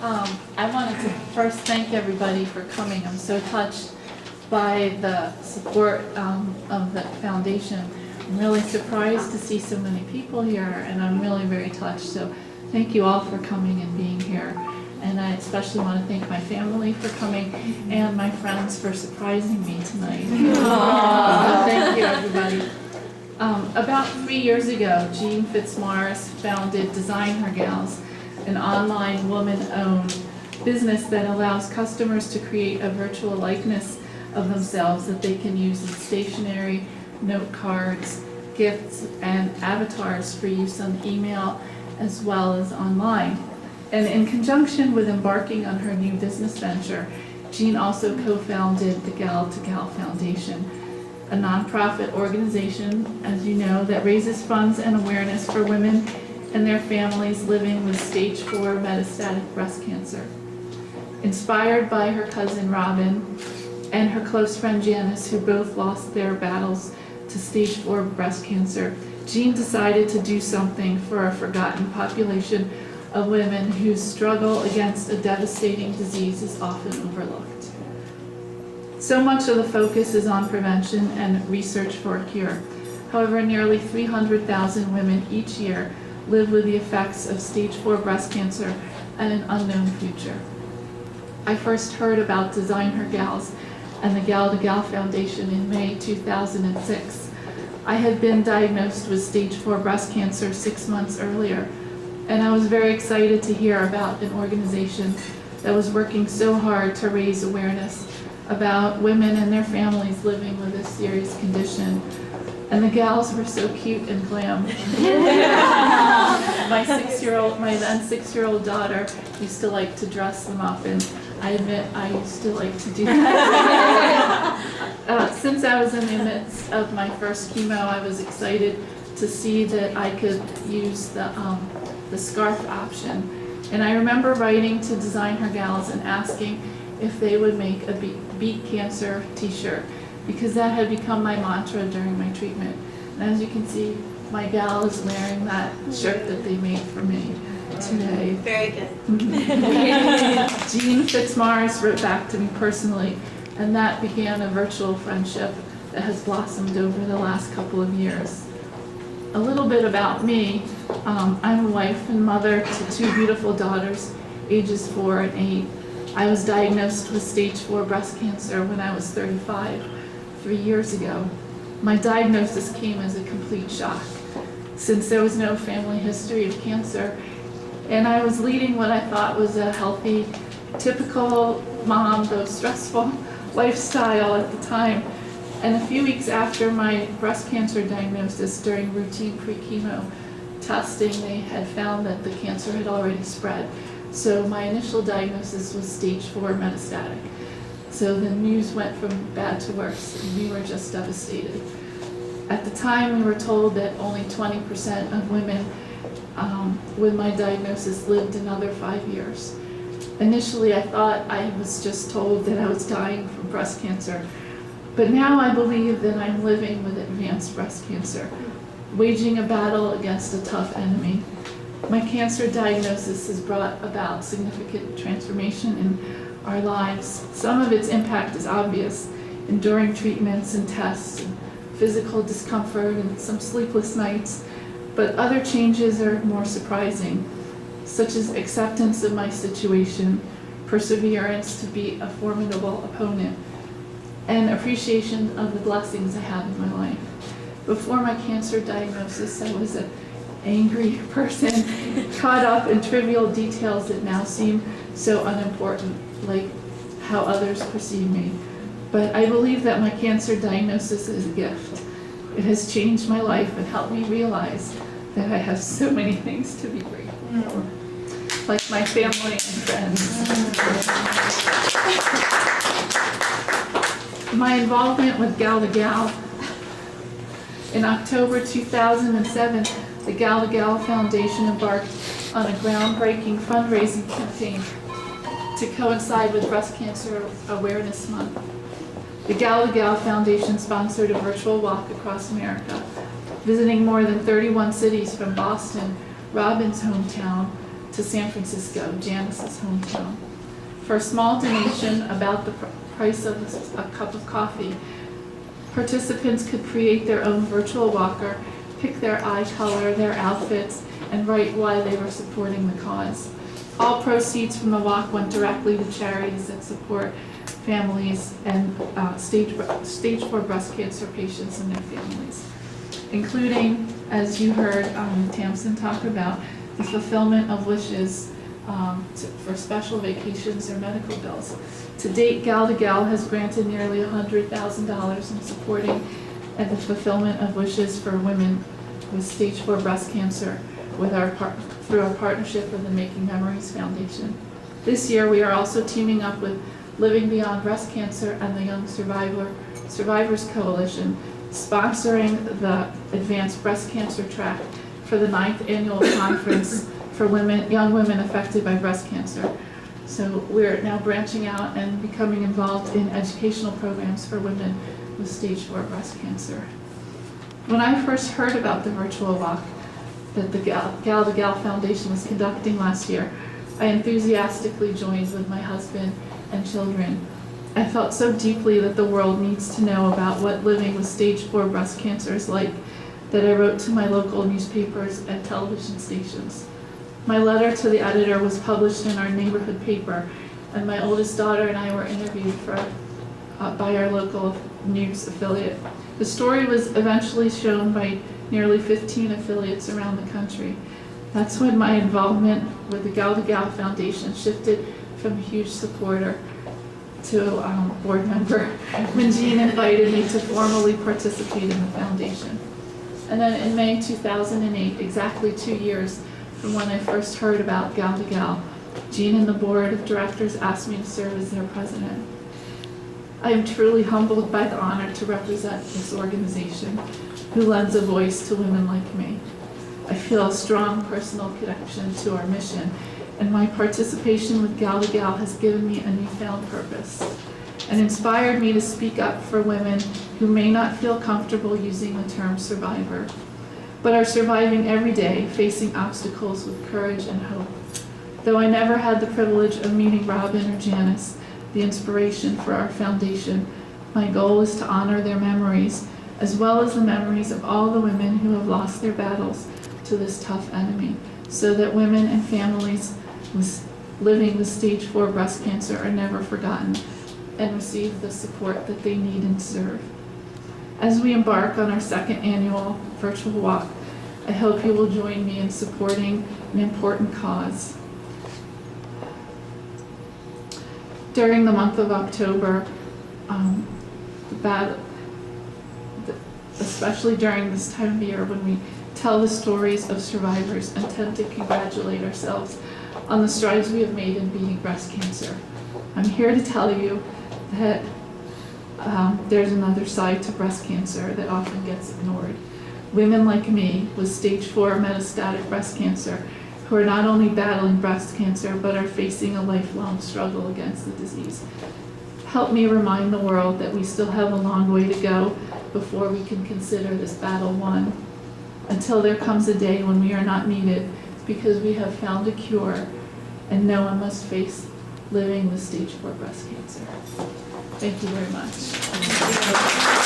I wanted to first thank everybody for coming. I'm so touched by the support of the foundation. I'm really surprised to see so many people here, and I'm really very touched. So thank you all for coming and being here. And I especially want to thank my family for coming and my friends for surprising me tonight. Thank you, everybody. About 3 years ago, Jean Fitzmaurice founded Design Her Gals, an online woman-owned business that allows customers to create a virtual likeness of themselves that they can use in stationery, note cards, gifts, and avatars for use on email as well as online. And in conjunction with embarking on her new business venture, Jean also co-founded the Gal to Gal Foundation, a nonprofit organization, as you know, that raises funds and awareness for women and their families living with stage 4 metastatic breast cancer. Inspired by her cousin Robin and her close friend Janice, who both lost their battles to stage 4 breast cancer, Jean decided to do something for a forgotten population of women whose struggle against a devastating disease is often overlooked. So much of the focus is on prevention and research for a cure. However, nearly 300,000 women each year live with the effects of stage 4 breast cancer and an unknown future. I first heard about Design Her Gals and the Gal to Gal Foundation in May 2006. I had been diagnosed with stage 4 breast cancer 6 months earlier, and I was very excited to hear about an organization that was working so hard to raise awareness about women and their families living with this serious condition. And the gals were so cute and glam. My then 6-year-old daughter used to like to dress them up, and I admit I used to like to do that. Since I was in the midst of my first chemo, I was excited to see that I could use the scarf option. And I remember writing to Design Her Gals and asking if they would make a Beat Cancer t-shirt, because that had become my mantra during my treatment. And as you can see, my gal is wearing that shirt that they made for me today. Very good. Jean Fitzmaurice wrote back to me personally, and that began a virtual friendship that has blossomed over the last couple of years. A little bit about me. I'm a wife and mother to 2 beautiful daughters, ages 4 and 8. I was diagnosed with stage 4 breast cancer when I was 35, 3 years ago. My diagnosis came as a complete shock, since there was no family history of cancer, and I was leading what I thought was a healthy, typical mom, though stressful, lifestyle at the time. And a few weeks after my breast cancer diagnosis, during routine pre-chemo testing, they had found that the cancer had already spread. So my initial diagnosis was stage 4 metastatic. So the news went from bad to worse, and we were just devastated. At the time, we were told that only 20% of women with my diagnosis lived another 5 years. Initially, I thought I was just told that I was dying from breast cancer, but now I believe that I'm living with advanced breast cancer, waging a battle against a tough enemy. My cancer diagnosis has brought about significant transformation in our lives. Some of its impact is obvious: enduring treatments and tests, and physical discomfort, and some sleepless nights. But other changes are more surprising, such as acceptance of my situation, perseverance to beat a formidable opponent, and appreciation of the blessings I have in my life. Before my cancer diagnosis, I was an angry person, caught up in trivial details that now seem so unimportant, like how others perceive me. But I believe that my cancer diagnosis is a gift. It has changed my life and helped me realize that I have so many things to be grateful for, like my family and friends. My involvement with Gal to Gal. In October 2007, the Gal to Gal Foundation embarked on a groundbreaking fundraising campaign to coincide with Breast Cancer Awareness Month. The Gal to Gal Foundation sponsored a virtual walk across America, visiting more than 31 cities from Boston, Robin's hometown, to San Francisco, Janice's hometown. For a small donation, about the price of a cup of coffee, participants could create their own virtual walker, pick their eye color, their outfits, and write why they were supporting the cause. All proceeds from the walk went directly to charities that support families and stage 4 breast cancer patients and their families, including, as you heard Tamsin talk about, the fulfillment of wishes for special vacations or medical bills. To date, Gal to Gal has granted nearly $100,000 in supporting and the fulfillment of wishes for women with stage 4 breast cancer through our partnership with the Making Memories Foundation. This year, we are also teaming up with Living Beyond Breast Cancer and the Young Survivors Coalition, sponsoring the Advanced Breast Cancer Track for the 9th annual conference for young women affected by breast cancer. So we're now branching out and becoming involved in educational programs for women with stage 4 breast cancer. When I first heard about the virtual walk that the Gal to Gal Foundation was conducting last year, I enthusiastically joined with my husband and children. I felt so deeply that the world needs to know about what living with stage 4 breast cancer is like that I wrote to my local newspapers and television stations. My letter to the editor was published in our neighborhood paper, and my oldest daughter and I were interviewed by our local news affiliate. The story was eventually shown by nearly 15 affiliates around the country. That's when my involvement with the Gal to Gal Foundation shifted from a huge supporter to board member when Jean invited me to formally participate in the foundation. And then in May 2008, exactly 2 years from when I first heard about Gal to Gal, Jean and the board of directors asked me to serve as their president. I am truly humbled by the honor to represent this organization who lends a voice to women like me. I feel a strong personal connection to our mission, and my participation with Gal to Gal has given me a newfound purpose and inspired me to speak up for women who may not feel comfortable using the term survivor, but are surviving every day, facing obstacles with courage and hope. Though I never had the privilege of meeting Robin or Janice, the inspiration for our foundation, my goal is to honor their memories, as well as the memories of all the women who have lost their battles to this tough enemy, so that women and families living with stage 4 breast cancer are never forgotten and receive the support that they need and deserve. As we embark on our 2nd annual virtual walk, I hope you will join me in supporting an important cause. During the month of October, especially during this time of year when we tell the stories of survivors and tend to congratulate ourselves on the strides we have made in beating breast cancer, I'm here to tell you that there's another side to breast cancer that often gets ignored. Women like me with stage 4 metastatic breast cancer who are not only battling breast cancer but are facing a lifelong struggle against the disease. Help me remind the world that we still have a long way to go before we can consider this battle won, until there comes a day when we are not needed because we have found a cure and no one must face living with stage 4 breast cancer. Thank you very much.